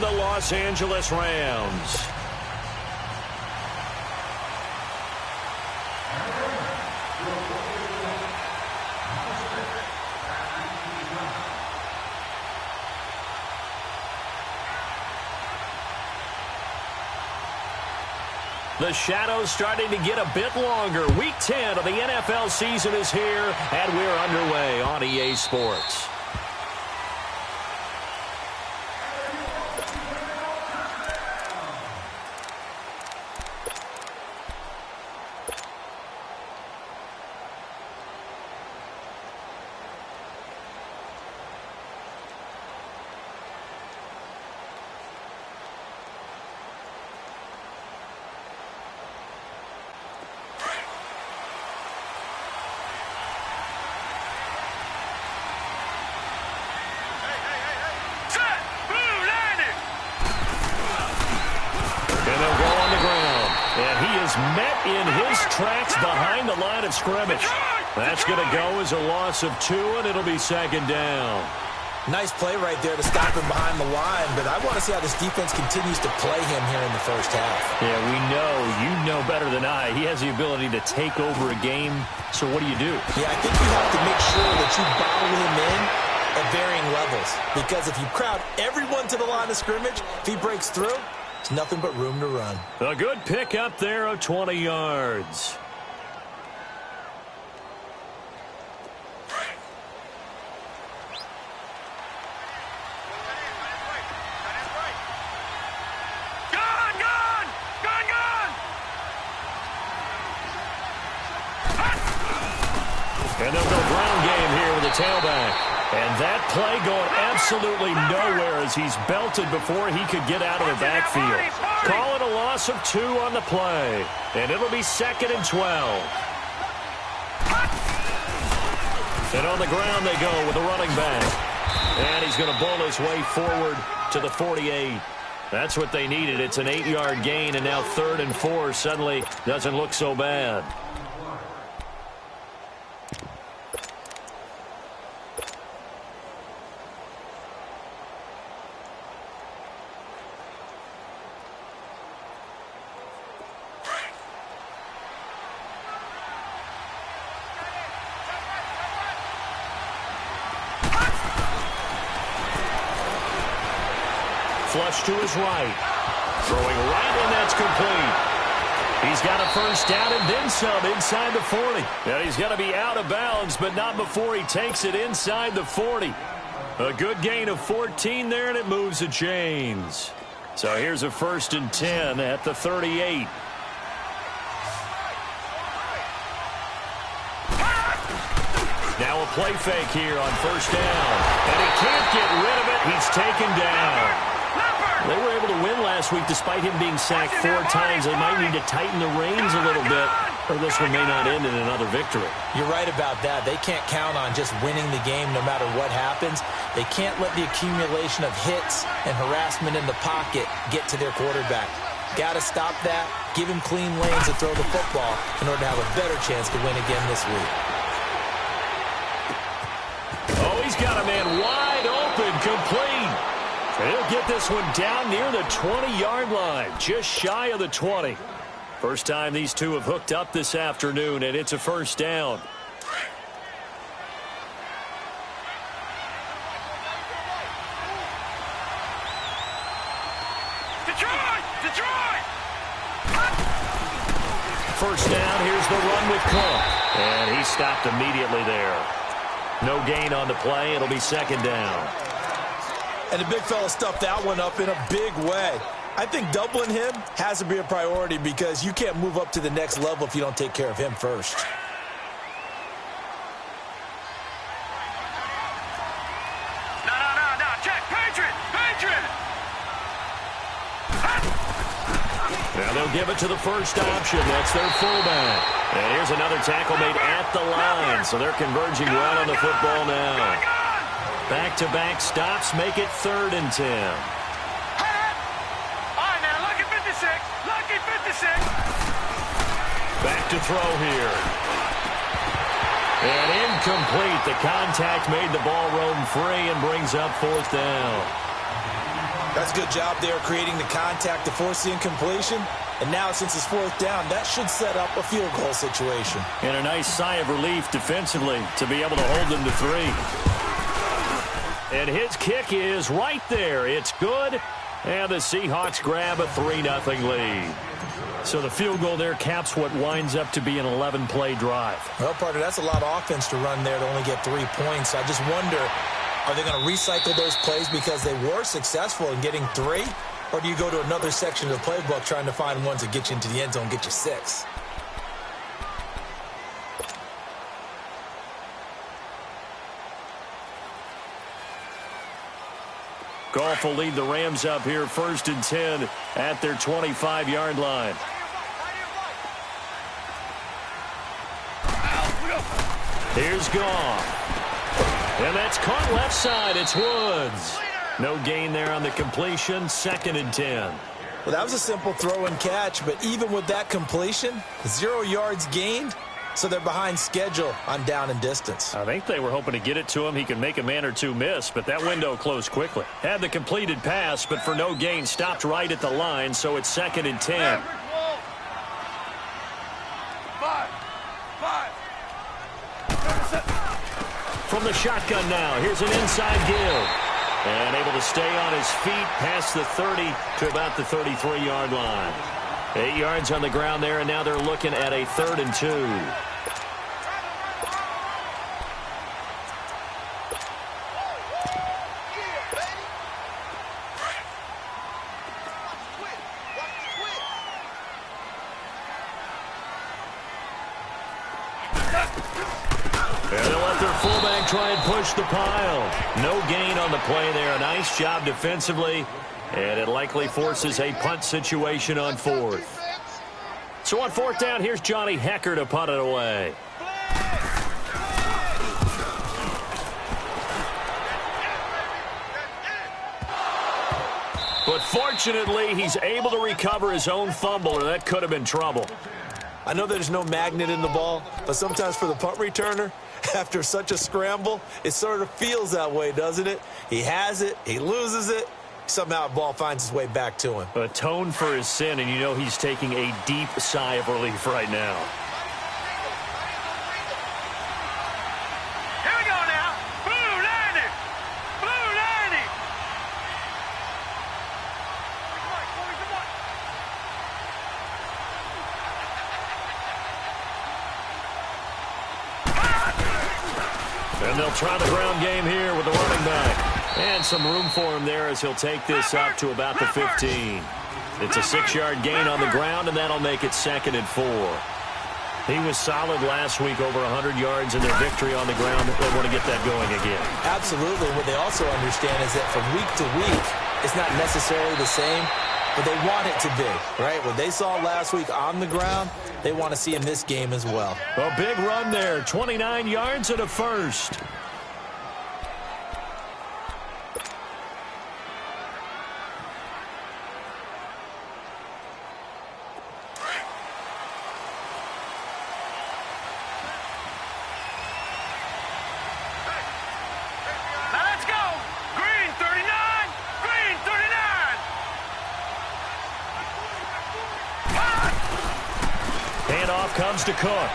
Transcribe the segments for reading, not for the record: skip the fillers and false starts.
and the Los Angeles Rams. The shadow's starting to get a bit longer. Week 10 of the NFL season is here, and we're underway on EA Sports. Met in his tracks behind the line of scrimmage. That's going to go as a loss of 2, and it'll be second down. Nice play right there to stop him behind the line, but I want to see how this defense continues to play him here in the first half. Yeah, we know. You know better than I. He has the ability to take over a game, so what do you do? Yeah, I think you have to make sure that you bottle him in at varying levels, because if you crowd everyone to the line of scrimmage, if he breaks through, it's nothing but room to run. A good pick up there of 20 yards. And they'll go ground game here with the tailback. And that play going absolutely nowhere as he's belted before he could get out of the backfield. Call it a loss of 2 on the play. And it'll be 2nd and 12. And on the ground they go with the running back. And he's going to bull his way forward to the 48. That's what they needed. It's an 8-yard gain, and now 3rd and 4 suddenly doesn't look so bad. Flush to his right. Throwing right, and that's complete. He's got a first down and then some inside the 40. And he's going to be out of bounds, but not before he takes it inside the 40. A good gain of 14 there, and it moves the chains. So here's a 1st and 10 at the 38. Now a play fake here on 1st down. And he can't get rid of it. He's taken down. They were able to win last week despite him being sacked 4 times. They might need to tighten the reins a little bit, or this one may not end in another victory. You're right about that. They can't count on just winning the game no matter what happens. They can't let the accumulation of hits and harassment in the pocket get to their quarterback. Got to stop that, give him clean lanes to throw the football in order to have a better chance to win again this week. Oh, he's got a man wide open, complete. He'll get this one down near the 20-yard line, just shy of the 20. First time these two have hooked up this afternoon, and it's a 1st down. Detroit! 1st down, here's the run with Cook. And he stopped immediately there. No gain on the play, it'll be 2nd down. And the big fella stuffed that one up in a big way. I think doubling him has to be a priority because you can't move up to the next level if you don't take care of him first. No. Check. Patriot. Now they'll give it to the first option. That's their fullback. And here's another tackle made at the line. So they're converging right on the football now. Back-to-back stops make it 3rd and 10. All right, now, lucky 56. Back to throw here. And incomplete. The contact made the ball roam free and brings up 4th down. That's a good job there creating the contact to force the incompletion. And now, since it's fourth down, that should set up a field goal situation. And a nice sigh of relief defensively to be able to hold them to 3. And his kick is right there. It's good. And the Seahawks grab a 3-0 lead. So the field goal there caps what winds up to be an 11-play drive. Well, partner, that's a lot of offense to run there to only get 3 points. I just wonder, are they going to recycle those plays because they were successful in getting 3? Or do you go to another section of the playbook trying to find ones that get you into the end zone, get you 6? Goff will lead the Rams up here 1st and 10 at their 25-yard line. Here's Goff. And that's caught left side. It's Woods. No gain there on the completion. 2nd and 10. Well, that was a simple throw and catch, but even with that completion, 0 yards gained, so they're behind schedule on down and distance. I think they were hoping to get it to him. He could make a man or two miss, but that window closed quickly. Had the completed pass, but for no gain, stopped right at the line, so it's 2nd and 10. From the shotgun now, here's an inside give. And able to stay on his feet past the 30 to about the 33-yard line. 8 yards on the ground there, and now they're looking at a 3rd and 2. And they'll let their fullback try and push the pile. No gain on the play there. A nice job defensively. And it likely forces a punt situation on 4th. So on 4th down, here's Johnny Hecker to punt it away. But fortunately, he's able to recover his own fumble, or that could have been trouble. I know there's no magnet in the ball, but sometimes for the punt returner, after such a scramble, it sort of feels that way, doesn't it? He has it, he loses it, somehow the ball finds its way back to him. Atone for his sin, and you know he's taking a deep sigh of relief right now. Here we go now. Blue 90. Blue 90. And they'll try the ground game here with the running back. And some room for him there as he'll take this up to about the 15. It's a 6-yard gain on the ground, and that'll make it 2nd and 4. He was solid last week, over 100 yards in their victory on the ground. They want to get that going again. Absolutely. What they also understand is that from week to week, it's not necessarily the same, but they want it to be, right? What they saw last week on the ground, they want to see in this game as well. A big run there, 29 yards and a first. Now let's go. Green 39. Green 39. Handoff comes to Cook.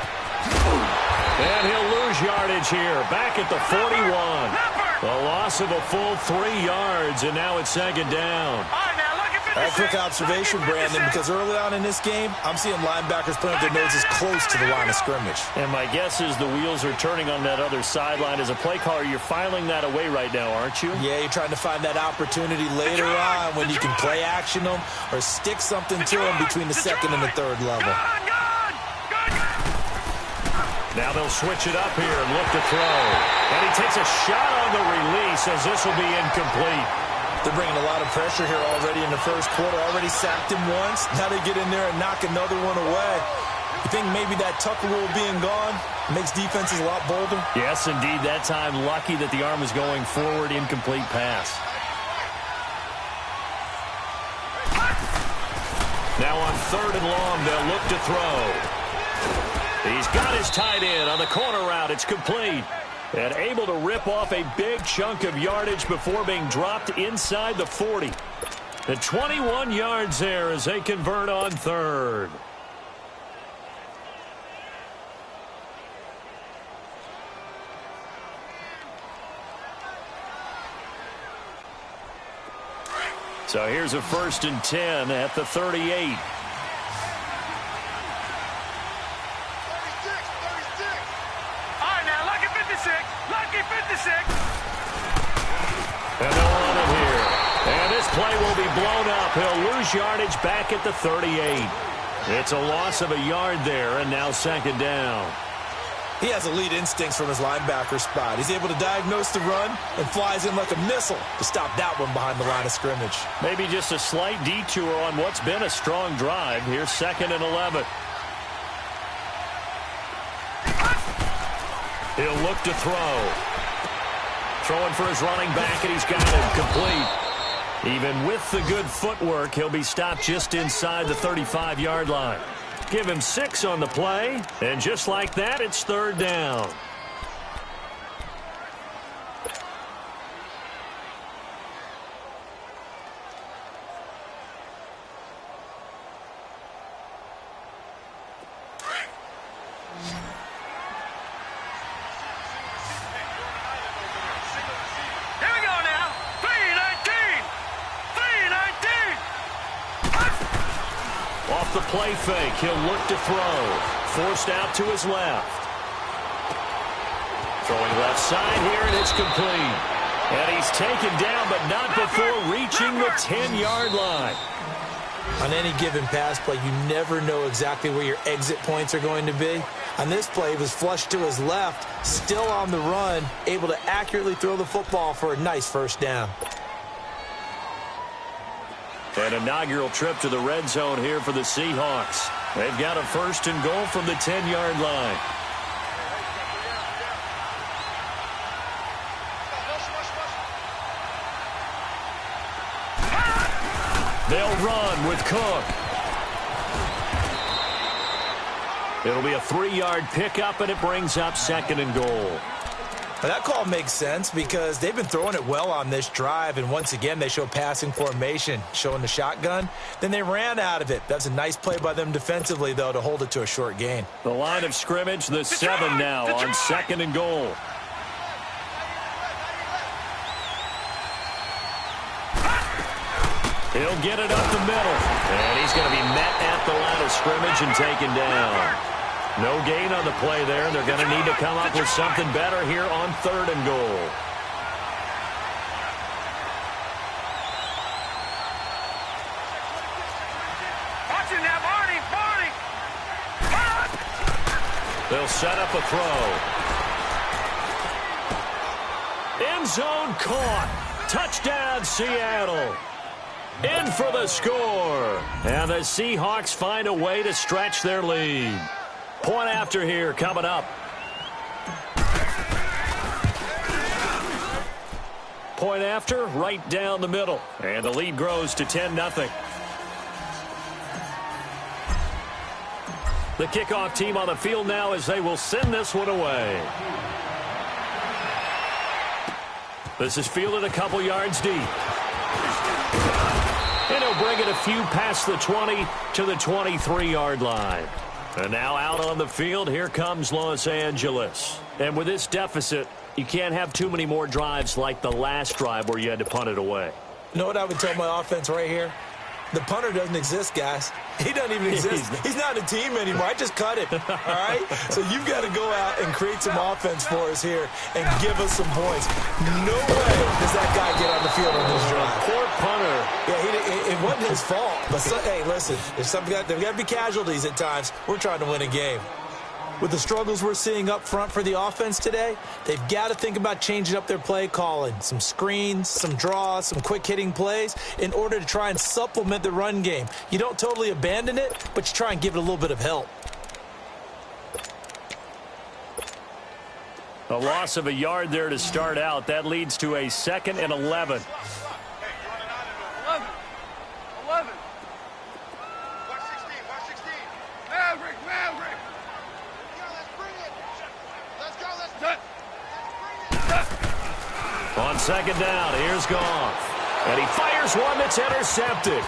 And he'll lose yardage here. Back at the 41. A loss of a full 3 yards, and now it's 2nd down. All right, now look at A quick observation, Brandon, because early on in this game, I'm seeing linebackers putting their noses close to the line of scrimmage. And my guess is the wheels are turning on that other sideline. As a play caller, you're filing that away right now, aren't you? Yeah, you're trying to find that opportunity later on when you can play action them or stick something to them between the 2nd and the 3rd level. Now they'll switch it up here and look to throw. And he takes a shot on the release as this will be incomplete. They're bringing a lot of pressure here already in the first quarter. Already sacked him once. Now they get in there and knock another one away. You think maybe that Tucker rule being gone makes defenses a lot bolder? Yes, indeed. That time, lucky that the arm was going forward. Incomplete pass. Now on 3rd and long, they'll look to throw. He's got his tight end on the corner route. It's complete. And able to rip off a big chunk of yardage before being dropped inside the 40. The 21 yards there as they convert on third. So here's a 1st and 10 at the 38. 36. All right, now, lucky 56. Lucky 56. And they'll run it here. And this play will be blown up. He'll lose yardage back at the 38. It's a loss of a yard there, and now 2nd down. He has elite instincts from his linebacker spot. He's able to diagnose the run and flies in like a missile to stop that one behind the line of scrimmage. Maybe just a slight detour on what's been a strong drive. Here's 2nd and 11. He'll look to throw. Throwing for his running back, and he's got him complete. Even with the good footwork, he'll be stopped just inside the 35-yard line. Give him 6 on the play, and just like that, it's 3rd down. Here we go now. 319. 319. Off the play fake, he'll look to throw. Forced out to his left. Throwing left side here, and it's complete. And he's taken down, but not before reaching the 10-yard line. On any given pass play, you never know exactly where your exit points are going to be. On this play, he was flushed to his left, still on the run, able to accurately throw the football for a nice 1st down. An inaugural trip to the red zone here for the Seahawks. They've got a 1st and goal from the 10-yard line. They'll run with Cook. It'll be a 3-yard pickup, and it brings up 2nd and goal. Now that call makes sense because they've been throwing it well on this drive, and once again they show passing formation, showing the shotgun. Then they ran out of it. That's a nice play by them defensively, though, to hold it to a short gain. The line of scrimmage, the 7 now on 2nd and goal. He'll get it up the middle, and he's going to be met at the line of scrimmage and taken down. No gain on the play there. They're going to need to come up with something better here on 3rd and goal. Watch it now, Barney. They'll set up a throw. End zone caught. Touchdown, Seattle. In for the score. And the Seahawks find a way to stretch their lead. Point after here coming up. Point after right down the middle. And the lead grows to 10-0. The kickoff team on the field now as they will send this one away. This is fielded a couple yards deep. And he'll bring it a few past the 20 to the 23-yard line. And now out on the field, here comes Los Angeles. And with this deficit, you can't have too many more drives like the last drive where you had to punt it away. You know what I would tell my offense right here? The punter doesn't exist, guys. He doesn't even exist. He's not a team anymore. I just cut him, all right? So you've got to go out and create some offense for us here and give us some points. No way does that guy get on the field on this drive. Poor punter. Yeah, it wasn't his fault. But, hey, listen, there's got to be casualties at times. We're trying to win a game. With the struggles we're seeing up front for the offense today, they've got to think about changing up their play calling. Some screens, some draws, some quick-hitting plays in order to try and supplement the run game. You don't totally abandon it, but you try and give it a little bit of help. A loss of a yard there to start out. That leads to a 2nd and 11. 11. Watch 16. Maverick. Let's bring it. Let's go. On 2nd down, here's Goff. And he fires one that's intercepted.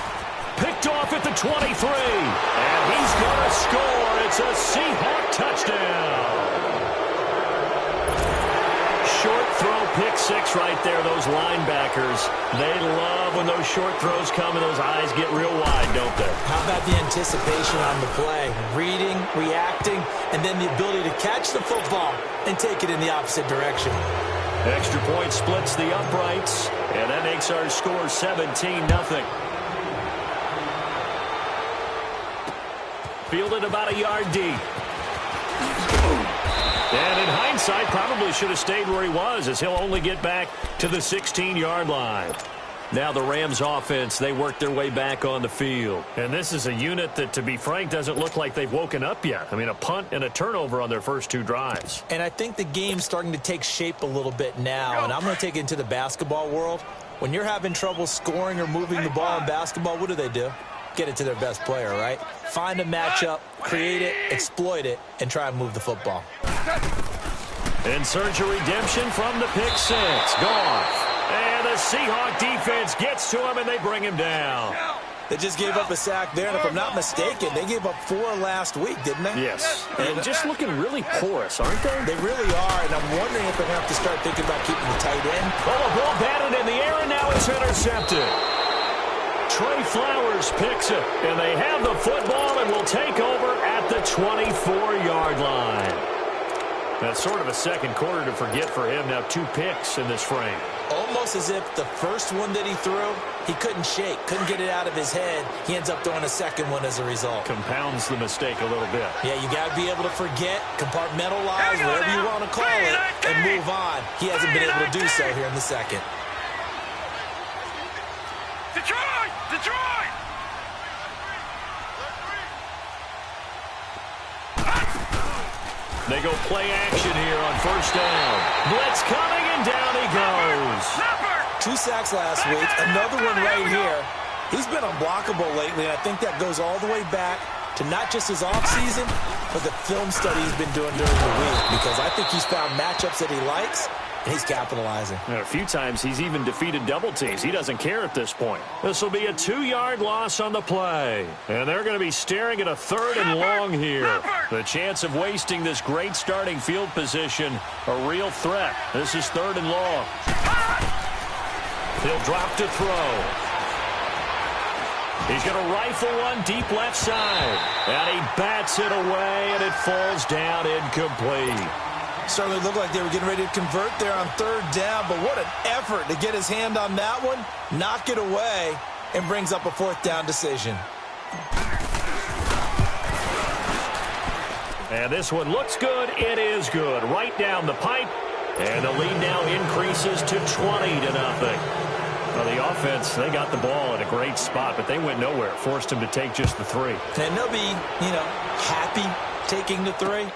Picked off at the 23. And he's going to score. It's a Seahawk touchdown. Short throw, pick six right there, those linebackers. They love when those short throws come and those eyes get real wide, don't they? How about the anticipation on the play? Reading, reacting, and then the ability to catch the football and take it in the opposite direction. Extra point splits the uprights, and that makes our score 17-0. Fielded about a yard deep. And in hindsight, probably should have stayed where he was, as he'll only get back to the 16-yard line. Now the Rams offense, they work their way back on the field. And this is a unit that, to be frank, doesn't look like they've woken up yet. I mean, a punt and a turnover on their first two drives. And I think the game's starting to take shape a little bit now. And I'm going to take it into the basketball world. When you're having trouble scoring or moving the ball in basketball, what do? Get it to their best player, right? Find a matchup, create it, exploit it, and try and move the football. In search of redemption from the pick six. Goff. And the Seahawk defense gets to him, and they bring him down. They just gave up a sack there, and if I'm not mistaken, they gave up 4 last week, didn't they? Yes. And just looking really porous, aren't they? They really are, and I'm wondering if they're going to have to start thinking about keeping the tight end. Oh, the ball batted in the air, and now it's intercepted. Trey Flowers picks it, and they have the football and will take over at the 24-yard line. That's sort of a second quarter to forget for him. Now 2 picks in this frame. Almost as if the first one that he threw, he couldn't shake, couldn't get it out of his head. He ends up throwing a second one as a result. Compounds the mistake a little bit. Yeah, you got to be able to forget, compartmentalize, whatever you want to call it, and move on. He hasn't been able to do so here in the second. Detroit! Detroit! They go play action here on first down. Blitz coming, and down he goes. 2 sacks last week, another one right here. He's been unblockable lately, and I think that goes all the way back to not just his offseason, but the film study he's been doing during the week, because I think he's found matchups that he likes, and he's capitalizing. And a few times he's even defeated double teams. He doesn't care at this point. This will be a 2-yard loss on the play. And they're going to be staring at a 3rd and long here. The chance of wasting this great starting field position, a real threat. This is 3rd and long. He'll drop to throw. He's going to rifle one deep left side. And he bats it away, and it falls down incomplete. Certainly looked like they were getting ready to convert there on 3rd down, but what an effort to get his hand on that one, knock it away, and brings up a 4th down decision. And this one looks good. It is good. Right down the pipe. And the lead now increases to 20-0. Well, the offense, they got the ball in a great spot, but they went nowhere. Forced him to take just the 3. And they'll be, happy taking the 3.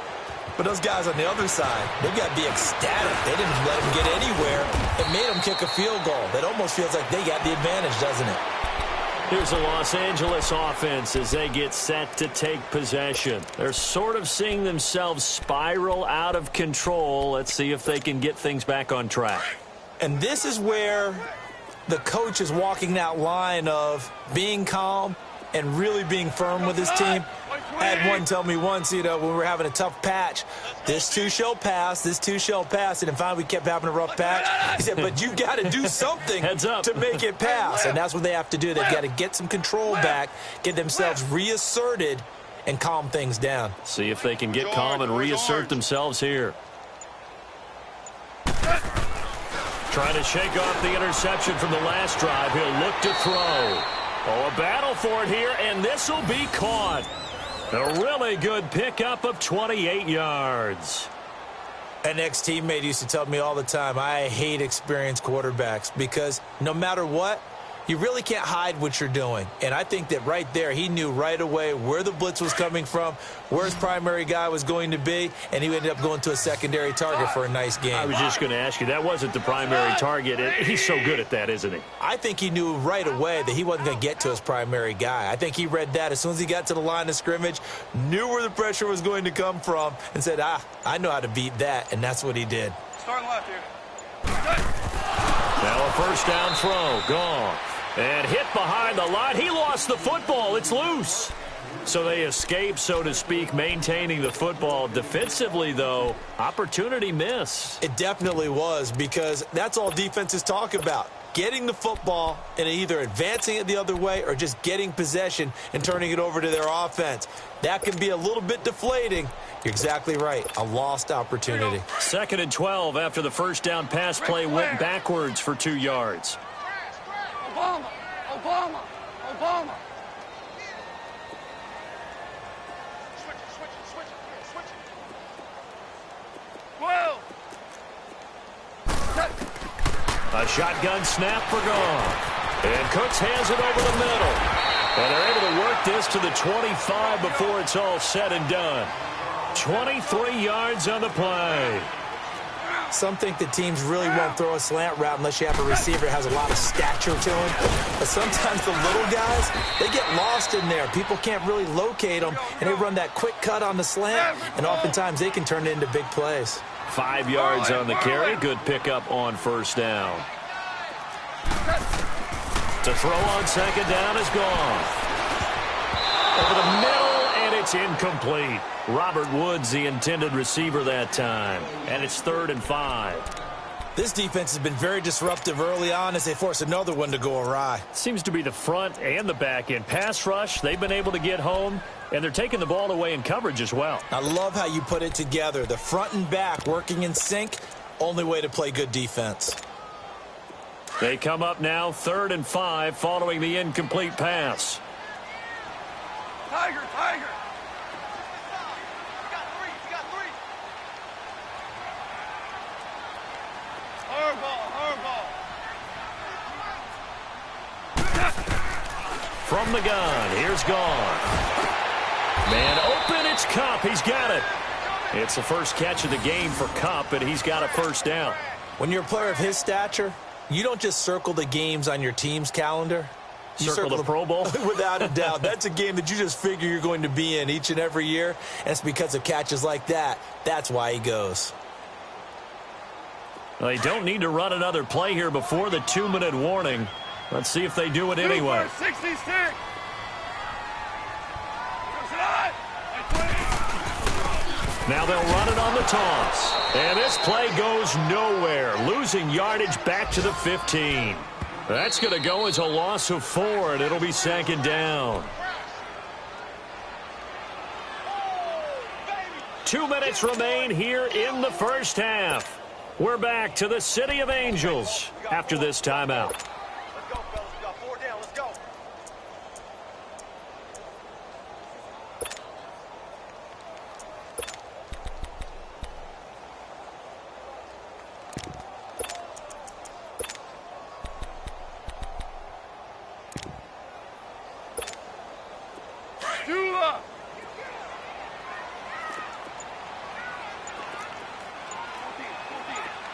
But those guys on the other side, they've got to be ecstatic. They didn't let him get anywhere. It made him kick a field goal. That almost feels like they got the advantage, doesn't it? Here's the Los Angeles offense as they get set to take possession. They're sort of seeing themselves spiral out of control. Let's see if they can get things back on track. And this is where the coach is walking that line of being calm and really being firm with his team. I had one tell me once, when we were having a tough patch, this too shall pass, this too shall pass. And finally we kept having a rough patch. He said, but you got to do something to make it pass. And that's what they have to do. They've got to get some control back, get themselves reasserted, and calm things down. See if they can get calm and reassert themselves here. Trying to shake off the interception from the last drive. He'll look to throw. Oh, a battle for it here, and this will be caught. A really good pickup of 28 yards. An ex-teammate used to tell me all the time, I hate experienced quarterbacks because no matter what, you really can't hide what you're doing. And I think that right there, he knew right away where the blitz was coming from, where his primary guy was going to be, and he ended up going to a secondary target for a nice game. I was just going to ask you, that wasn't the primary target. He's so good at that, isn't he? I think he knew right away that he wasn't going to get to his primary guy. I think he read that as soon as he got to the line of scrimmage, knew where the pressure was going to come from, and said, I know how to beat that, and that's what he did. Start left here. Now a first down throw. Gone. And hit behind the line. He lost the football. It's loose. So they escape, so to speak, maintaining the football. Defensively, though, opportunity missed. It definitely was, because that's all defenses talk about. Getting the football and either advancing it the other way or just getting possession and turning it over to their offense. That can be a little bit deflating. You're exactly right. A lost opportunity. 2nd and 12 after the first down pass play went backwards for 2 yards. Obama. Switch it. 12. A shotgun snap for Goff. And Cooks hands it over the middle. And they're able to work this to the 25 before it's all said and done. 23 yards on the play. Some think that teams really won't throw a slant route unless you have a receiver that has a lot of stature to him. But sometimes the little guys, they get lost in there. People can't really locate them, and they run that quick cut on the slant, and oftentimes they can turn it into big plays. 5 yards on the carry. Good pickup on first down. To throw on second down is gone. Over the middle, and it's incomplete. Robert Woods, the intended receiver that time. And it's 3rd and 5. This defense has been very disruptive early on as they force another one to go awry. Seems to be the front and the back end. Pass rush, they've been able to get home, and they're taking the ball away in coverage as well. I love how you put it together. The front and back working in sync, only way to play good defense. They come up now 3rd and 5 following the incomplete pass. Tiger. Hardball. From the gun, here's Goff. Man open, it's Kupp. He's got it. It's the first catch of the game for Kupp, and he's got a first down. When you're a player of his stature, you don't just circle the games on your team's calendar. You circle the Pro Bowl? Without a doubt. That's a game that you just figure you're going to be in each and every year. And it's because of catches like that. That's why he goes. Well, they don't need to run another play here before the 2-minute warning. Let's see if they do it anyway. 66. Now they'll run it on the toss. And this play goes nowhere. Losing yardage back to the 15. That's going to go as a loss of 4, and it'll be 2nd down. 2 minutes remain here in the first half. We're back to the City of Angels after this timeout. Let's go, fellas. We got 4 down. Let's go. Dula.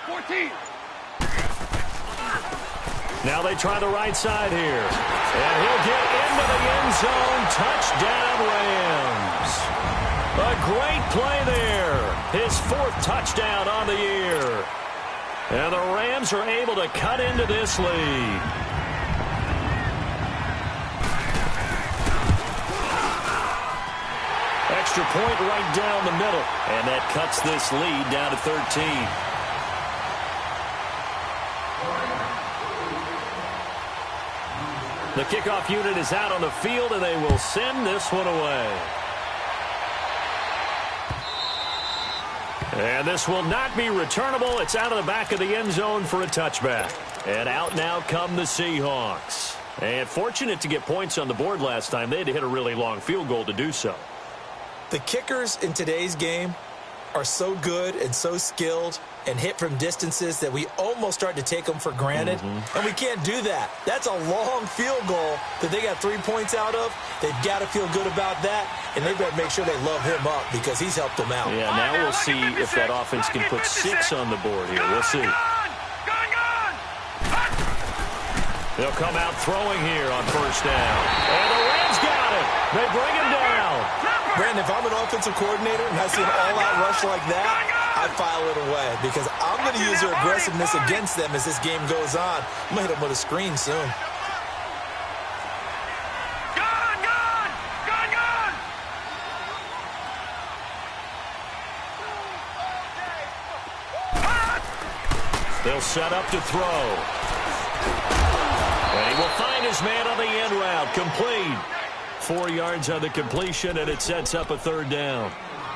14. Now they try the right side here. And he'll get into the end zone. Touchdown, Rams. A great play there. His 4th touchdown on the year. And the Rams are able to cut into this lead. Extra point right down the middle. And that cuts this lead down to 13. The kickoff unit is out on the field, and they will send this one away. And this will not be returnable. It's out of the back of the end zone for a touchback. And out now come the Seahawks. And fortunate to get points on the board last time. They had to hit a really long field goal to do so. The kickers in today's game are so good and so skilled and hit from distances that we almost start to take them for granted. And we can't do that. That's a long field goal that they got 3 points out of. They've got to feel good about that, and they've got to make sure they love him up because he's helped them out. Yeah, now we'll see if that offense can put 6 on the board here. We'll see. They'll come out throwing here on first down. And the Rams got it. They bring him down. Brandon, if I'm an offensive coordinator and I see an all-out rush like that, I file it away because I'm going to use their aggressiveness against them as this game goes on. I'm going to hit them with a screen soon. They'll set up to throw. And he will find his man on the end route. Complete. 4 yards on the completion, and it sets up a third down.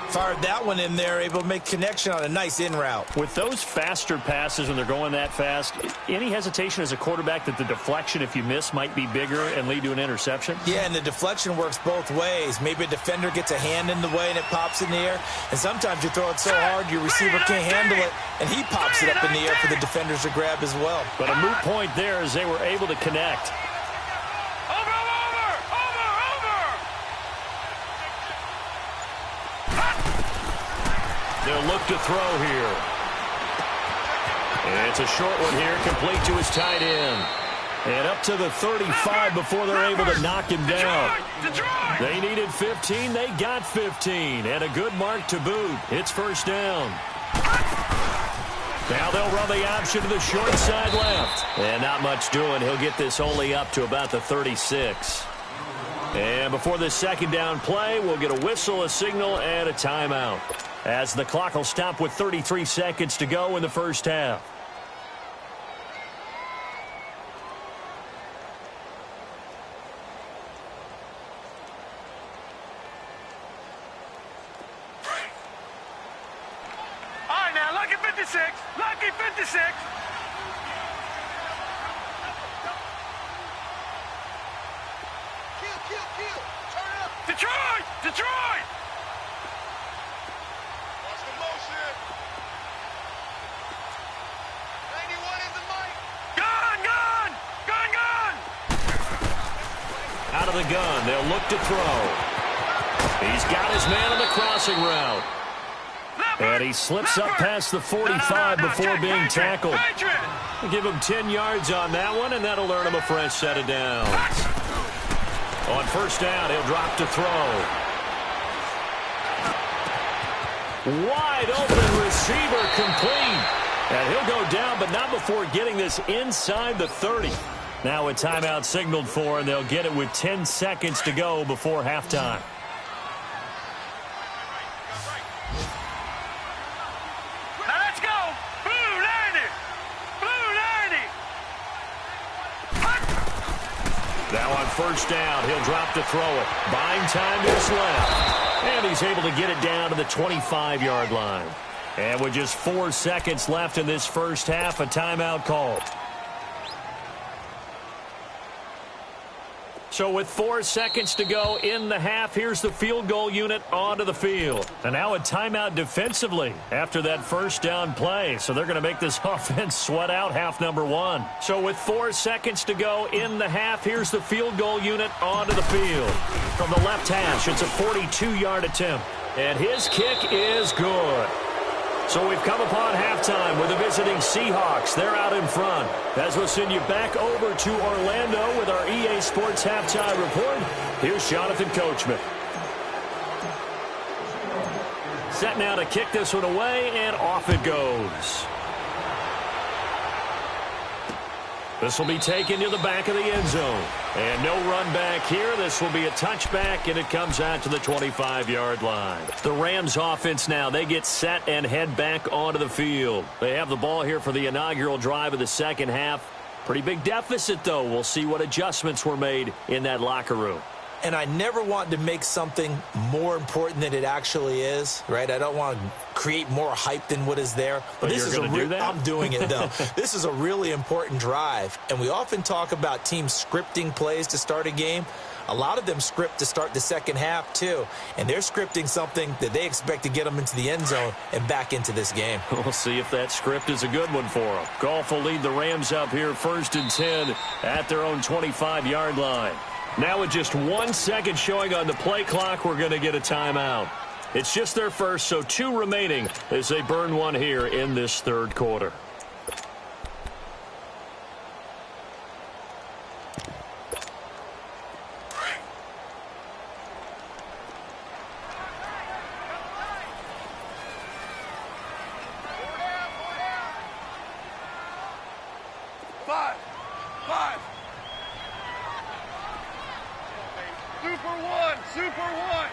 Fired that one in there, able to make connection on a nice in route. With those faster passes when they're going that fast, any hesitation as a quarterback that the deflection, if you miss, might be bigger and lead to an interception? Yeah, and the deflection works both ways. Maybe a defender gets a hand in the way and it pops in the air. And sometimes you throw it so hard your receiver can't handle it, and he pops it up in the air for the defenders to grab as well. But a moot point there as they were able to connect. They'll look to throw here. And it's a short one here, complete to his tight end. And up to the 35 before they're able to knock him down. They needed 15, they got 15. And a good mark to boot. It's first down. Now they'll run the option to the short side left. And not much doing. He'll get this only up to about the 36. And before this second down play, we'll get a whistle, a signal, and a timeout, as the clock will stop with 33 seconds to go in the first half. All right, now, lucky 56. Lucky 56. Kill. Turn up. Detroit! Detroit! Watch the motion. 91 is the mic. Gun! Out of the gun, they'll look to throw. He's got his man on the crossing route. And he slips up past the 45 before being tackled. Give him 10 yards on that one, and that'll earn him a fresh set of downs. On first down, he'll drop to throw. Wide open receiver, complete. And he'll go down, but not before getting this inside the 30. Now a timeout signaled for, and they'll get it with 10 seconds to go before halftime. Now let's go. Blue 90. Blue 90. Now on first down, he'll drop to throw it. Buying time to his left. And he's able to get it down to the 25-yard line. And with just 4 seconds left in this first half, a timeout called. So with 4 seconds to go in the half, here's the field goal unit onto the field. And now a timeout defensively after that first down play. So they're going to make this offense sweat out half number one. So with 4 seconds to go in the half, here's the field goal unit onto the field. From the left hash, it's a 42-yard attempt. And his kick is good. So we've come upon halftime with the visiting Seahawks. They're out in front. As we'll send you back over to Orlando with our EA Sports Halftime Report, here's Jonathan Coachman. Set now to kick this one away, and off it goes. This will be taken to the back of the end zone. And no run back here. This will be a touchback, and it comes out to the 25-yard line. The Rams offense now, they get set and head back onto the field. They have the ball here for the inaugural drive of the second half. Pretty big deficit, though. We'll see what adjustments were made in that locker room. And I never want to make something more important than it actually is, right? I don't want to create more hype than what is there. But this is going to do that? I'm doing it, though. This is a really important drive. And we often talk about teams scripting plays to start a game. A lot of them script to start the second half, too. And they're scripting something that they expect to get them into the end zone and back into this game. We'll see if that script is a good one for them. Goff will lead the Rams up here 1st and 10 at their own 25-yard line. Now with just 1 second showing on the play clock, we're going to get a timeout. It's just their first, so 2 remaining as they burn one here in this third quarter. Super one. Super one.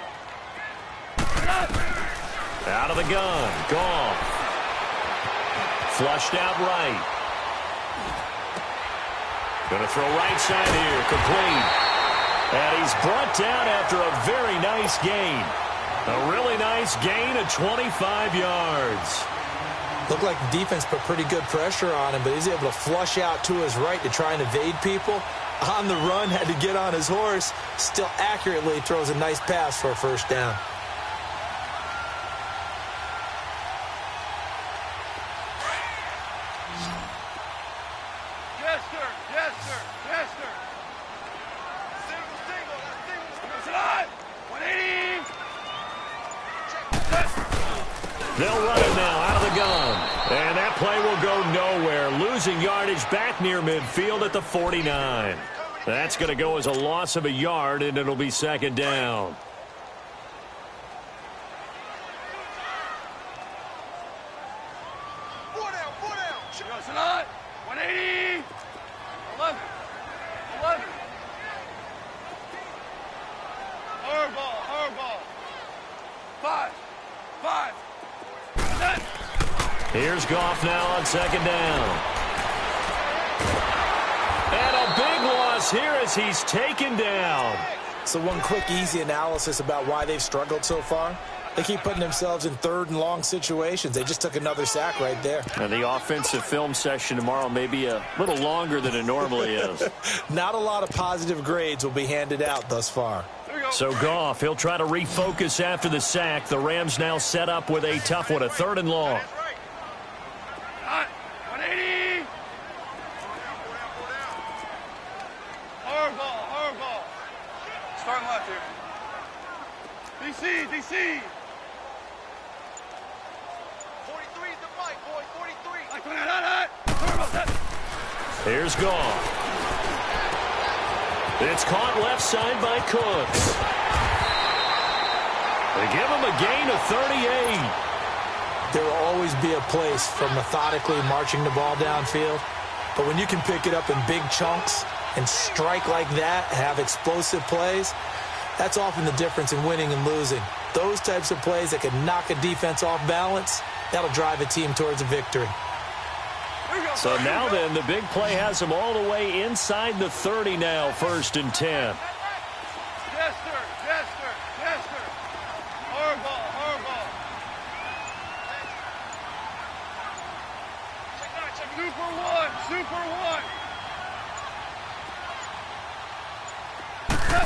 Out of the gun. Goff. Flushed out right. Going to throw right side here. Complete. And he's brought down after a very nice gain. A really nice gain of 25 yards. Looked like the defense put pretty good pressure on him, but he's able to flush out to his right to try and evade people. On the run, had to get on his horse. Still accurately throws a nice pass for a first down. Yes, sir. Yes, sir. Yes, sir. Single. That's single. 180. They'll run it now out of the gun. And that play will go nowhere. Losing yardage back near midfield at the 49. That's going to go as a loss of a yard, and it'll be second down. Four down. 180. 11. Hard ball. 5. Here's Goff now on second down. And a big loss here as he's taken down. So one quick, easy analysis about why they've struggled so far. They keep putting themselves in third and long situations. They just took another sack right there. And the offensive film session tomorrow may be a little longer than it normally is. Not a lot of positive grades will be handed out thus far. So Goff, he'll try to refocus after the sack. The Rams now set up with a tough one, a third and long. 180. Hard ball. Starting left here. DC. 43 is the fight, boy. 43. Here's Goff. It's caught left side by Cooks. They give him a gain of 38. There will always be a place for methodically marching the ball downfield. But when you can pick it up in big chunks and strike like that, have explosive plays, that's often the difference in winning and losing. Those types of plays that can knock a defense off balance, that'll drive a team towards a victory. So now then, the big play has him all the way inside the 30 now, 1st and 10. Yes, sir. Hard ball. Super one.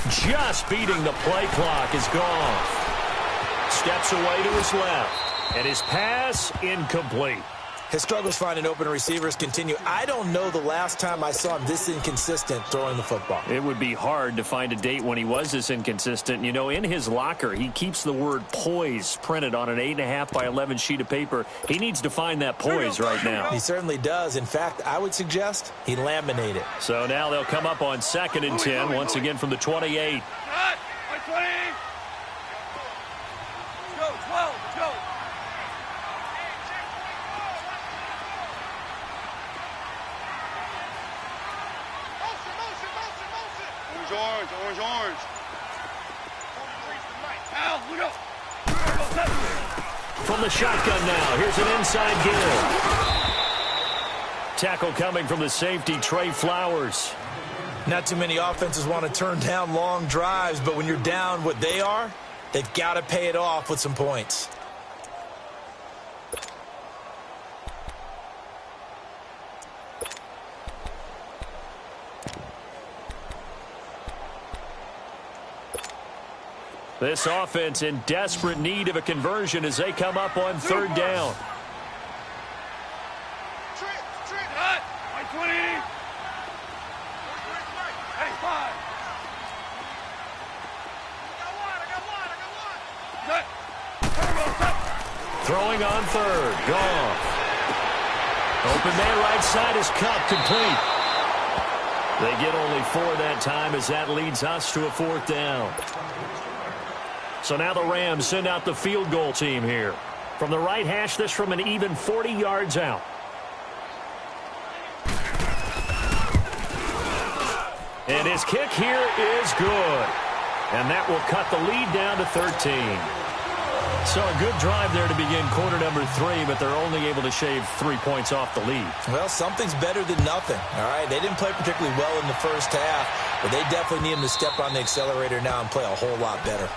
Just beating the play clock is Goff. Steps away to his left. And his pass incomplete. His struggles finding open receivers continue. I don't know the last time I saw him this inconsistent throwing the football. It would be hard to find a date when he was this inconsistent. You know, in his locker, he keeps the word poise printed on an 8.5 by 11 sheet of paper. He needs to find that poise right now. He certainly does. In fact, I would suggest he laminate it. So now they'll come up on 2nd and 10, once again from the 28. Cut. 20. Go, 12. Go. Orange. Al, look up. From the shotgun now, here's an inside give. Tackle coming from the safety, Trey Flowers. Not too many offenses want to turn down long drives, but when you're down what they are, they've got to pay it off with some points. This offense in desperate need of a conversion as they come up on 3rd down. Trip. Cut. 20. Hey, 5. I got one. Throwing on 3rd. Goff. Open man right side is cut. Complete. They get only 4 that time as that leads us to a 4th down. So now the Rams send out the field goal team here. From the right hash, this from an even 40 yards out. And his kick here is good. And that will cut the lead down to 13. So a good drive there to begin quarter number 3, but they're only able to shave 3 points off the lead. Well, something's better than nothing, all right? They didn't play particularly well in the first half, but they definitely need them to step on the accelerator now and play a whole lot better.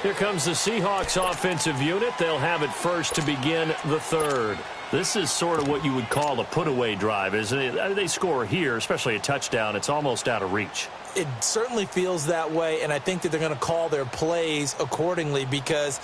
Here comes the Seahawks offensive unit. They'll have it first to begin the third. This is sort of what you would call a put-away drive, isn't it? They score here, especially a touchdown. It's almost out of reach. It certainly feels that way, and I think that they're going to call their plays accordingly, because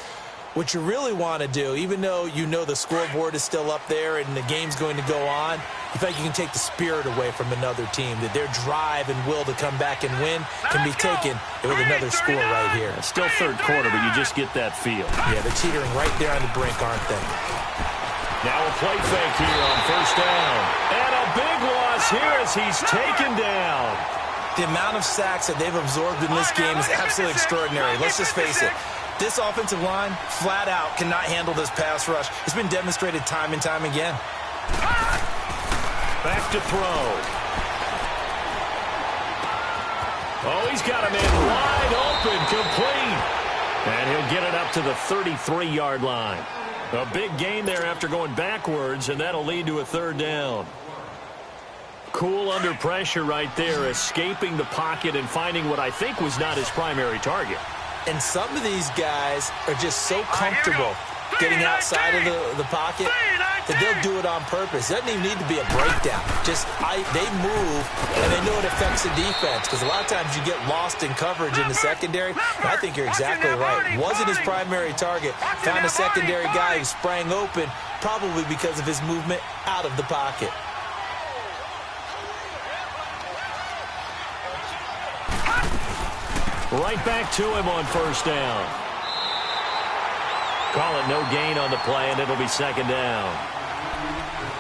what you really want to do, even though you know the scoreboard is still up there and the game's going to go on, you feel like you can take the spirit away from another team, that their drive and will to come back and win can be taken with another score right here. It's still third quarter, but you just get that feel. Yeah, they're teetering right there on the brink, aren't they? Now a play fake here on first down. And a big loss here as he's taken down. The amount of sacks that they've absorbed in this game is absolutely extraordinary. Let's just face it. This offensive line, flat out, cannot handle this pass rush. It's been demonstrated time and time again. Back to throw. Oh, he's got him in wide open, complete. And he'll get it up to the 33-yard line. A big gain there after going backwards, and that'll lead to a third down. Cool under pressure right there, escaping the pocket and finding what I think was not his primary target. And some of these guys are just so comfortable getting outside of the pocket that they'll do it on purpose. It doesn't even need to be a breakdown. Just they move, and they know it affects the defense, because a lot of times you get lost in coverage in the secondary. And I think you're exactly right. Wasn't his primary target. Found a secondary guy who sprang open, probably because of his movement out of the pocket. Right back to him on first down. Call it no gain on the play, and it'll be second down.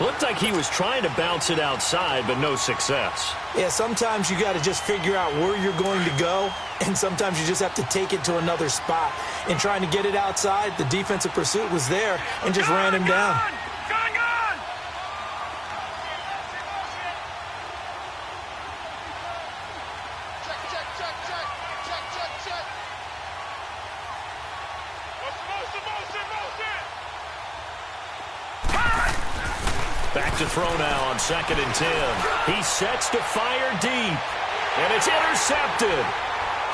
Looked like he was trying to bounce it outside, but no success. Yeah, sometimes you got to just figure out where you're going to go, and sometimes you just have to take it to another spot. In trying to get it outside, the defensive pursuit was there and just ran him down. Back to throw now on 2nd and 10. He sets to fire deep, and it's intercepted.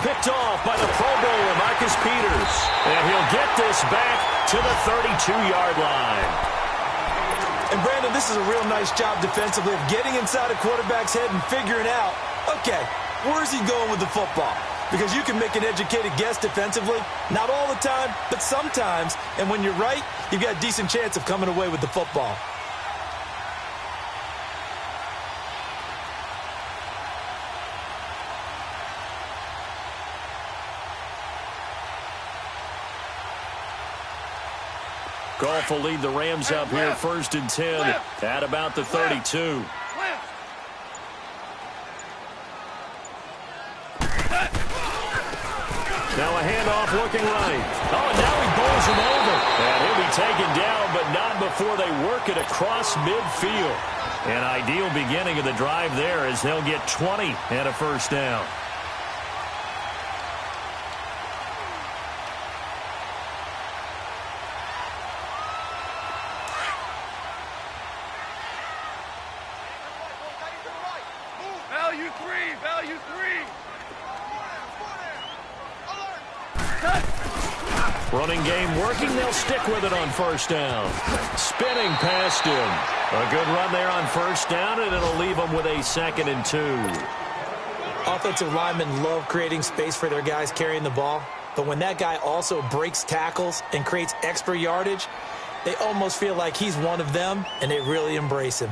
Picked off by the Pro Bowler, Marcus Peters. And he'll get this back to the 32-yard line. And, Brandon, this is a real nice job defensively of getting inside a quarterback's head and figuring out, okay, where's he going with the football? Because you can make an educated guess defensively, not all the time, but sometimes. And when you're right, you've got a decent chance of coming away with the football. Goff will lead the Rams up here 1st and 10 at about the 32. Now a handoff looking right. Oh, and now he bowls him over. And he'll be taken down, but not before they work it across midfield. An ideal beginning of the drive there as they'll get 20 and a first down. Value three. Running game working. They'll stick with it on first down. Spinning past him. A good run there on first down, and it'll leave them with a 2nd and 2. Offensive linemen love creating space for their guys carrying the ball, but when that guy also breaks tackles and creates extra yardage, they almost feel like he's one of them, and they really embrace him.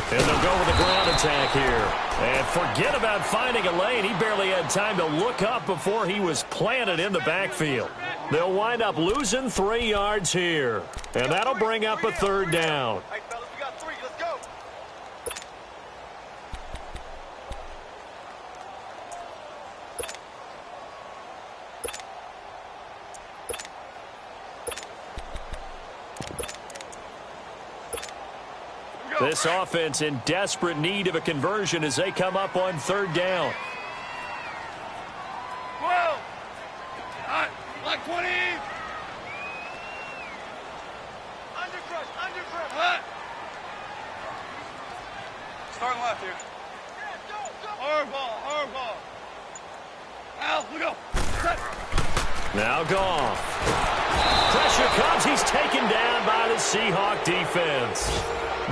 And they'll go with a ground attack here. And forget about finding a lane. He barely had time to look up before he was planted in the backfield. They'll wind up losing 3 yards here. And that'll bring up a third down. Hey, fellas, we got 3. Let's go. This offense in desperate need of a conversion as they come up on 3rd down. Whoa! Like 20! Undercrush! What? Starting left here. Hard ball. Al, we go. Set. Now Goff. Pressure comes. He's taken down by the Seahawks defense.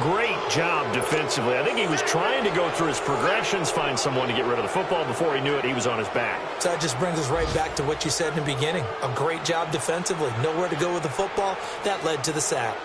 Great job defensively. I think he was trying to go through his progressions, find someone to get rid of the football. Before he knew it, he was on his back. So that just brings us right back to what you said in the beginning. A great job defensively. Nowhere to go with the football. That led to the sack.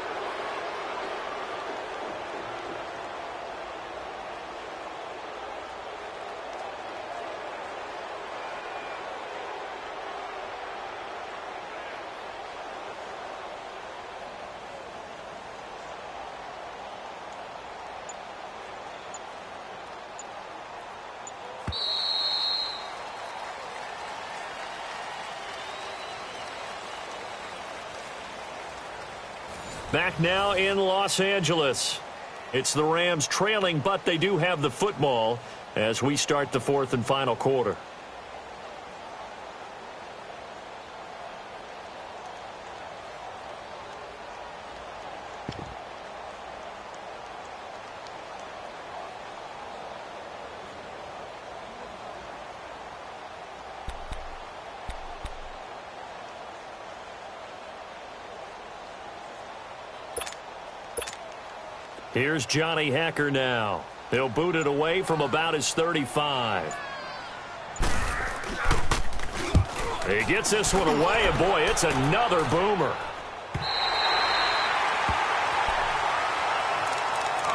Back now in Los Angeles. It's the Rams trailing, but they do have the football as we start the 4th and final quarter. Here's Johnny Hacker now. He'll boot it away from about his 35. He gets this one away, and boy, it's another boomer.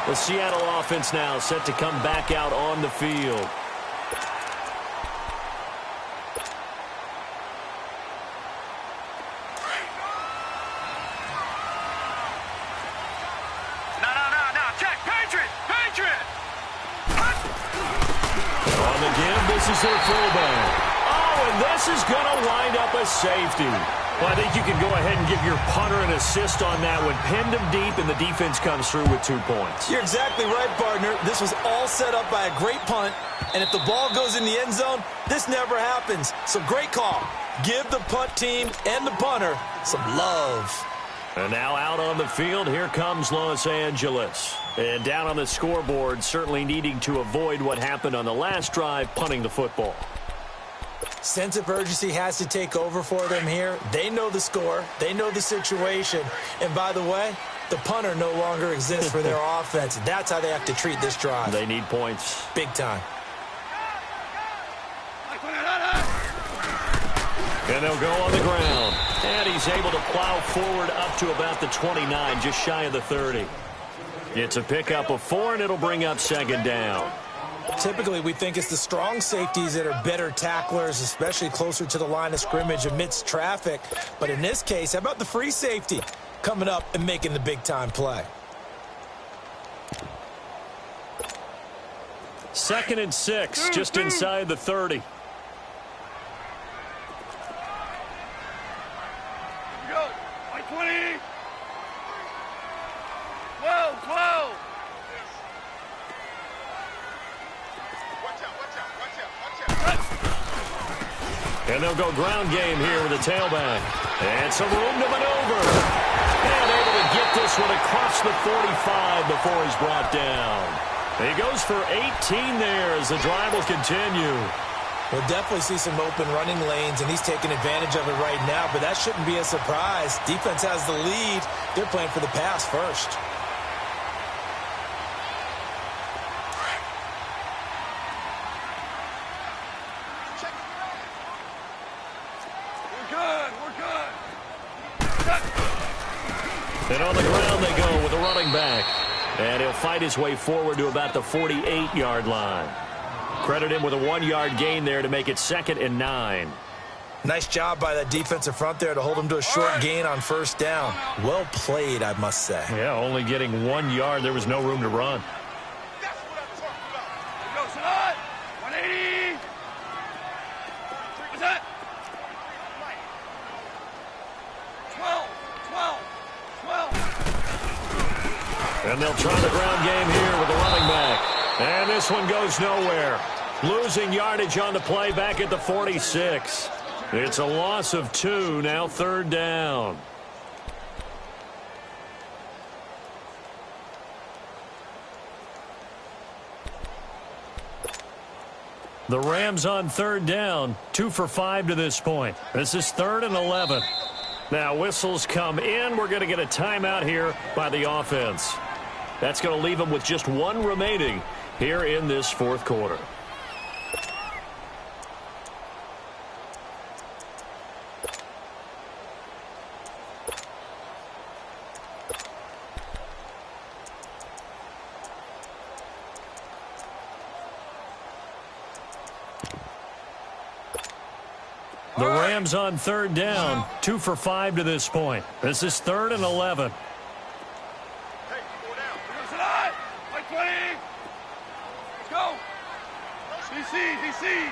The Seattle offense now set to come back out on the field. This is their fullback. Oh, and this is going to wind up a safety. Well, I think you can go ahead and give your punter an assist on that one. Pinned him deep, and the defense comes through with 2 points. You're exactly right, partner. This was all set up by a great punt, and if the ball goes in the end zone, this never happens. So great call. Give the punt team and the punter some love. And now out on the field, here comes Los Angeles. And down on the scoreboard, certainly needing to avoid what happened on the last drive, punting the football. Sense of urgency has to take over for them here. They know the score. They know the situation. And by the way, the punter no longer exists for their offense. That's how they have to treat this drive. They need points. Big time. And they'll go on the ground. And he's able to plow forward up to about the 29, just shy of the 30. It's a pickup of 4, and it'll bring up 2nd down. Typically, we think it's the strong safeties that are better tacklers, especially closer to the line of scrimmage amidst traffic. But in this case, how about the free safety coming up and making the big-time play? 2nd and 6, just inside the 30. Go. Like 20. Whoa. And they'll go ground game here with a tailback. And some room to maneuver. And able to get this one across the 45 before he's brought down. He goes for 18 there as the drive will continue. We'll definitely see some open running lanes, and he's taking advantage of it right now, but that shouldn't be a surprise. Defense has the lead. They're playing for the pass first. And on the ground they go with a running back. And he'll fight his way forward to about the 48-yard line. Credit him with a 1-yard gain there to make it 2nd and 9. Nice job by that defensive front there to hold him to a short gain on 1st down. Well played, I must say. Yeah, only getting 1 yard. There was no room to run. That's what I'm talking about. Go, son. 180. What's that? 12. And they'll try the ground game here with the running back. And this one goes nowhere. Losing yardage on the play back at the 46. It's a loss of 2, now 3rd down. The Rams on 3rd down, 2 for 5 to this point. This is 3rd and 11. Now whistles come in. We're going to get a timeout here by the offense. That's going to leave them with just 1 remaining here in this 4th quarter. The Rams on 3rd down, 2 for 5 to this point. This is 3rd and 11. Hey, go down. Like 20. Let's go. DC.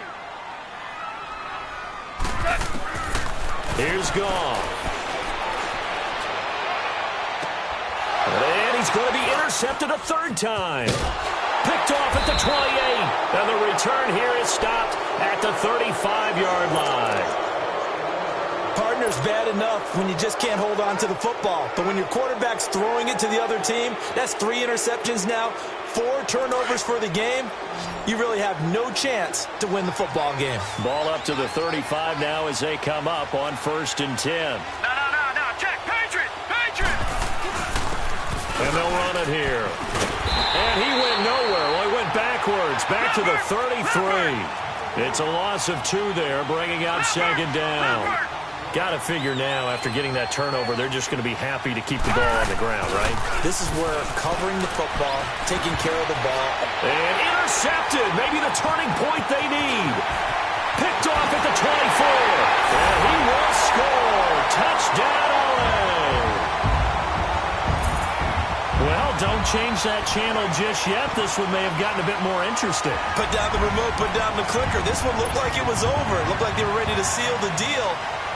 Here's Goff. And he's going to be intercepted a 3rd time. Picked off at the 28. And the return here is stopped at the 35-yard line. Partner's bad enough when you just can't hold on to the football. But when your quarterback's throwing it to the other team, that's 3 interceptions now, 4 turnovers for the game. You really have no chance to win the football game. Ball up to the 35 now as they come up on 1st and 10. No. Check. Patriot. And they'll run it here. And he went nowhere. Well, he went backwards, back to the 33. It's a loss of 2 there, bringing out 2nd down. Got to figure now, after getting that turnover, they're just going to be happy to keep the ball on the ground, right? This is where covering the football, taking care of the ball. And intercepted. Maybe the turning point they need. Picked off at the 24. And he will score. Touchdown, LA. Well, don't change that channel just yet. This one may have gotten a bit more interesting. Put down the remote, put down the clicker. This one looked like it was over. It looked like they were ready to seal the deal.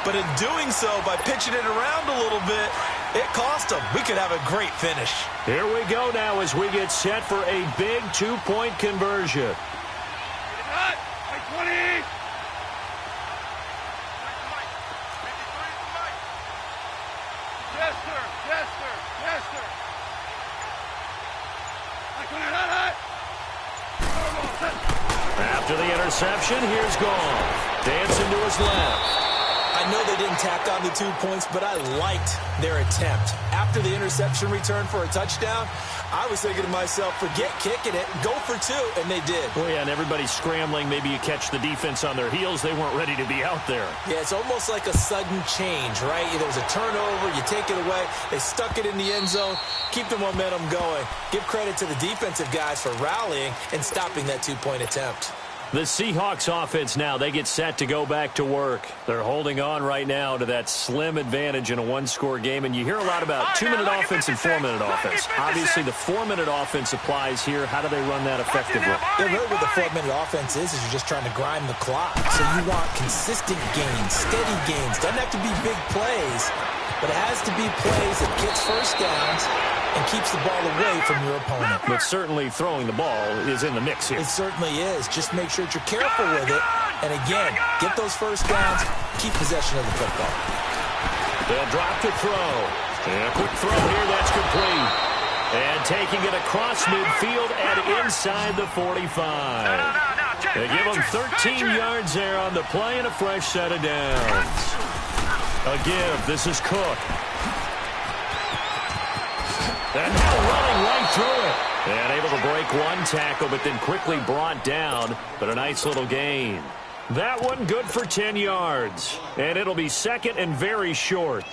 But in doing so, by pitching it around a little bit, it cost them. We could have a great finish. Here we go now as we get set for a big 2-point conversion. Like 20. Yes, sir. After the interception, here's Goff. Dancing to his left. I know they didn't tack on the 2 points, but I liked their attempt. After the interception return for a touchdown, I was thinking to myself, forget kicking it, go for 2, and they did. Well, yeah, and everybody's scrambling. Maybe you catch the defense on their heels. They weren't ready to be out there. Yeah, it's almost like a sudden change, right? There was a turnover, you take it away, they stuck it in the end zone, keep the momentum going. Give credit to the defensive guys for rallying and stopping that 2-point attempt. The Seahawks offense now, they get set to go back to work. They're holding on right now to that slim advantage in a 1-score game. And you hear a lot about 2-minute offense and 4-minute offense. Obviously, the 4-minute offense applies here. How do they run that effectively? Yeah, really what the 4-minute offense is you're just trying to grind the clock. So you want consistent gains, steady gains. Doesn't have to be big plays, but it has to be plays that gets first downs and keeps the ball away from your opponent. But certainly throwing the ball is in the mix here. It certainly is. Just make sure that you're careful with it. And again, get those first downs, keep possession of the football. They'll drop to throw. And a quick throw here, that's complete. And taking it across midfield and inside the 45. They give them 13 yards there on the play and a fresh set of downs. A give. This is Cook. And now running right through it. And able to break one tackle, but then quickly brought down. But a nice little gain. That one good for 10 yards. And it'll be 2nd and very short.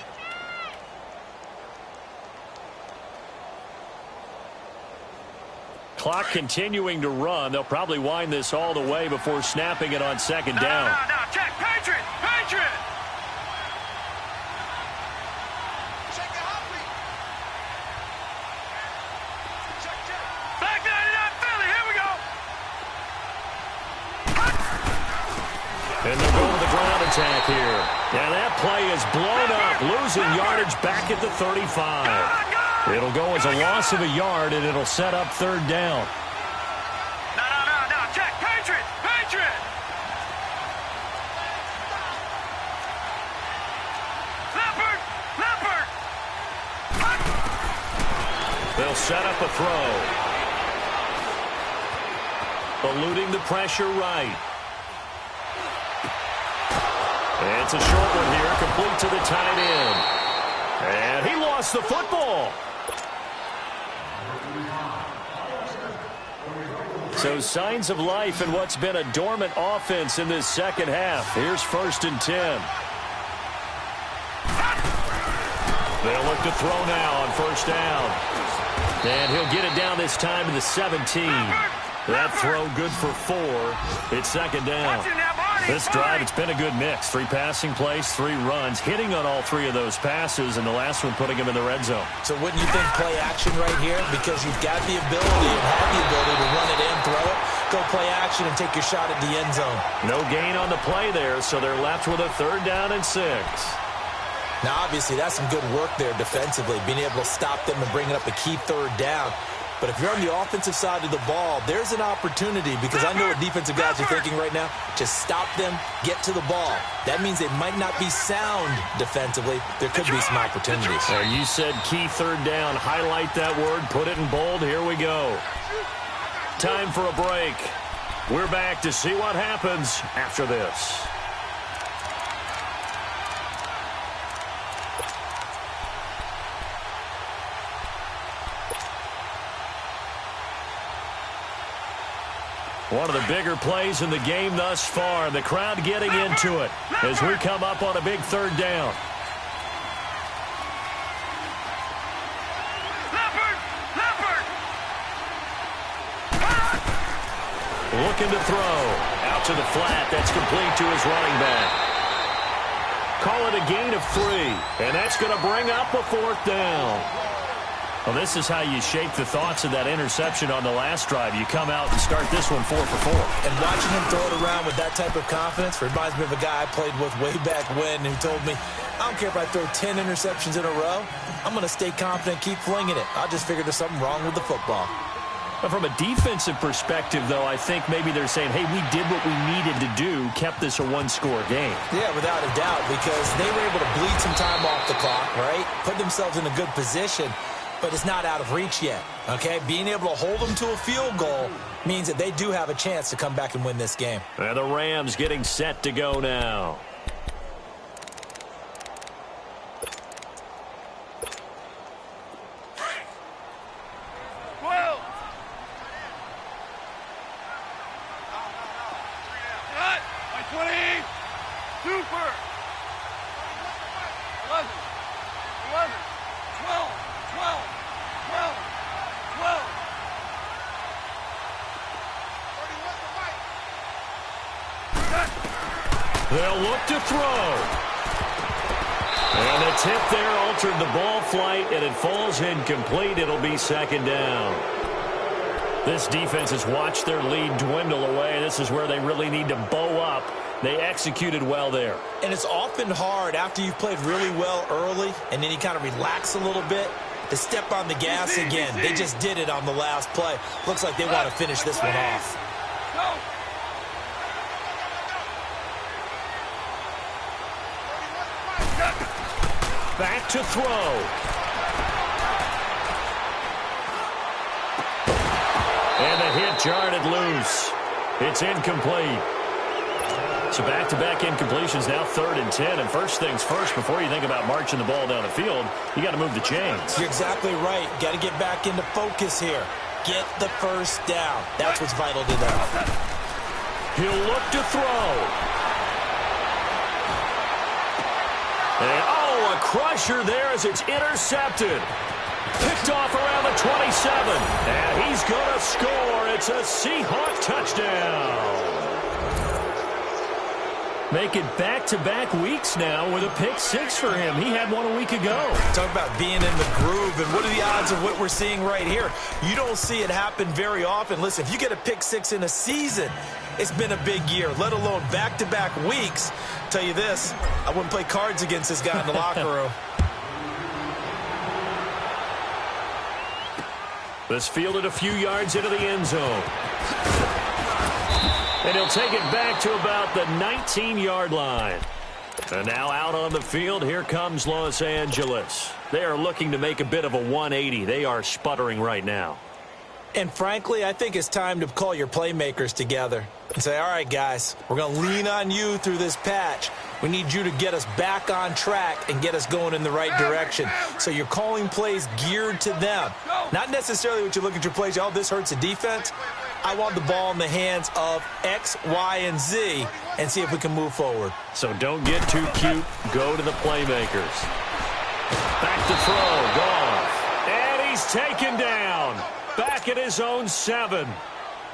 Clock continuing to run. They'll probably wind this all the way before snapping it on 2nd down. No. Check. Patriot. And they're going to the ground attack here. And that play is blown up, losing yardage back at the 35. It'll go as a loss of a yard, and it'll set up third down. No. Check. Patriot. Leopard. They'll set up a throw. Eluding the pressure right. And it's a short one here, complete to the tight end. And he lost the football. So signs of life in what's been a dormant offense in this second half. Here's 1st and 10. They'll look to throw now on 1st down. And he'll get it down this time to the 17. That throw good for 4. It's 2nd down. This drive, it's been a good mix. 3 passing plays, 3 runs, hitting on all 3 of those passes, and the last one putting him in the red zone. So wouldn't you think play action right here? Because you've got the ability and have the ability to run it in, throw it, go play action, and take your shot at the end zone. No gain on the play there, so they're left with a 3rd down and 6. Now, obviously, that's some good work there defensively, being able to stop them and bringing up a key 3rd down. But if you're on the offensive side of the ball, there's an opportunity, because I know what defensive guys are thinking right now. Just stop them, get to the ball. That means they might not be sound defensively. There could be some opportunities. And you said key 3rd down. Highlight that word. Put it in bold. Here we go. Time for a break. We're back to see what happens after this. One of the bigger plays in the game thus far. The crowd getting into it as we come up on a big 3rd down. Leopard. Looking to throw. Out to the flat. That's complete to his running back. Call it a gain of 3. And that's going to bring up a 4th down. Well, this is how you shape the thoughts of that interception on the last drive. You come out and start this one 4 for 4. And watching him throw it around with that type of confidence reminds me of a guy I played with way back when who told me, I don't care if I throw 10 interceptions in a row. I'm going to stay confident, keep flinging it. I just figured there's something wrong with the football. But from a defensive perspective, though, I think maybe they're saying, hey, we did what we needed to do, kept this a 1-score game. Yeah, without a doubt, because they were able to bleed some time off the clock, right? Put themselves in a good position. But it's not out of reach yet, okay? Being able to hold them to a field goal means that they do have a chance to come back and win this game. And the Rams getting set to go now. They'll look to throw. And the tip there altered the ball flight, and it falls incomplete. It'll be 2nd down. This defense has watched their lead dwindle away. This is where they really need to bow up. They executed well there. And it's often hard after you've played really well early and then you kind of relax a little bit to step on the gas again. They just did it on the last play. Looks like they want to finish this one off. Back to throw. And the hit jarred it loose. It's incomplete. So back-to-back incompletions, now 3rd and 10. And first things first, before you think about marching the ball down the field, you got to move the chains. You're exactly right. Got to get back into focus here. Get the 1st down. That's what's vital to them. He'll look to throw. And, a crusher there as it's intercepted. Picked off around the 27. And he's going to score. It's a Seahawks touchdown. Make it back-to-back weeks now with a pick 6 for him. He had one a week ago. Talk about being in the groove, and what are the odds of what we're seeing right here? You don't see it happen very often. Listen, if you get a pick 6 in a season, it's been a big year, let alone back-to-back weeks. Tell you this, I wouldn't play cards against this guy in the locker room. This fielded a few yards into the end zone. And he'll take it back to about the 19-yard line. And now out on the field, here comes Los Angeles. They are looking to make a bit of a 180. They are sputtering right now. And frankly, I think it's time to call your playmakers together and say, all right, guys, we're going to lean on you through this patch. We need you to get us back on track and get us going in the right direction. So you're calling plays geared to them. Not necessarily what you look at your plays, oh, this hurts the defense. I want the ball in the hands of X, Y, and Z and see if we can move forward. So don't get too cute. Go to the playmakers. Back to throw. Goff. And he's taken down. Back at his own 7.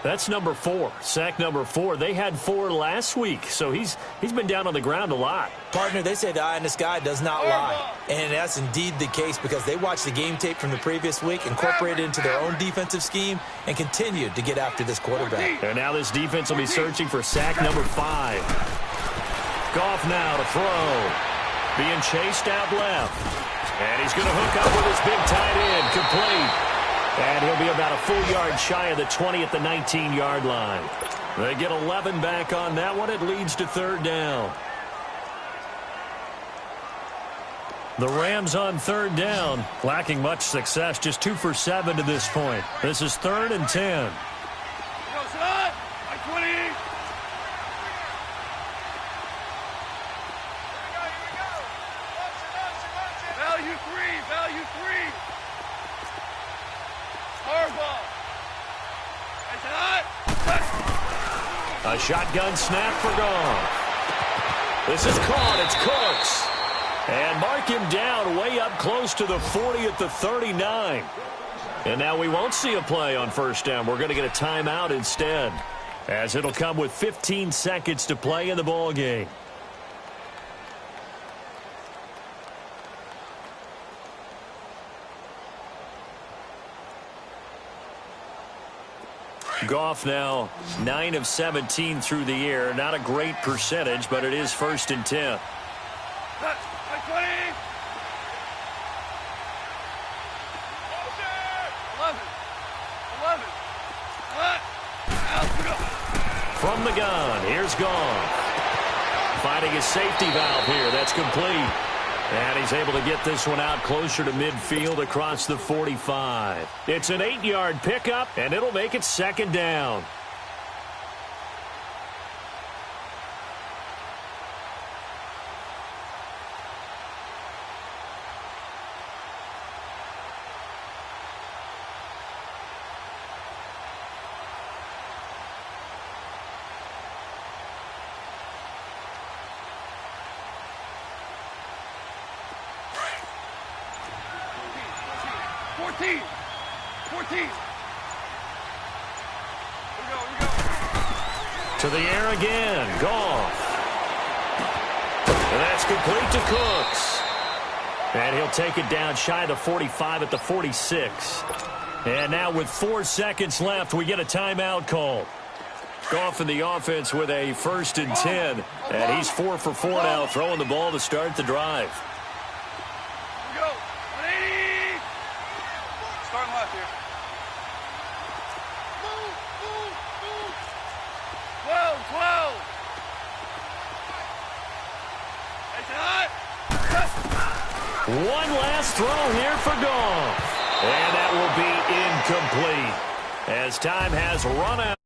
That's number 4. Sack number 4. They had 4 last week, so he's been down on the ground a lot. Partner, they say the eye in the sky does not lie. And that's indeed the case because they watched the game tape from the previous week, incorporated it into their own defensive scheme, and continued to get after this quarterback. And now this defense will be searching for sack number 5. Goff now to throw. Being chased out left. And he's going to hook up with his big tight end. Complete. And he'll be about a full yard shy of the 20 at the 19-yard line. They get 11 back on that one. It leads to 3rd down. The Rams on 3rd down, lacking much success, just 2 for 7 to this point. This is 3rd and 10. A shotgun snap for Goff. This is caught. It's Cooks. And mark him down way up close to the 40 at the 39. And now we won't see a play on 1st down. We're going to get a timeout instead, as it'll come with 15 seconds to play in the ball game. Goff now 9 of 17 through the air. Not a great percentage, but it is 1st and 10. 11. 11. From the gun, here's Goff. Finding his safety valve here. That's complete. And he's able to get this one out closer to midfield across the 45. It's an 8-yard pickup, and it'll make it 2nd down. To the air again. Goff. And that's complete to Cooks. And he'll take it down shy of the 45 at the 46. And now with 4 seconds left, we get a timeout call. Goff in the offense with a 1st and 10. And he's 4 for 4 now, throwing the ball to start the drive. Here we go. 180. Starting left here. 12. One last throw here for Goff. And that will be incomplete, as time has run out.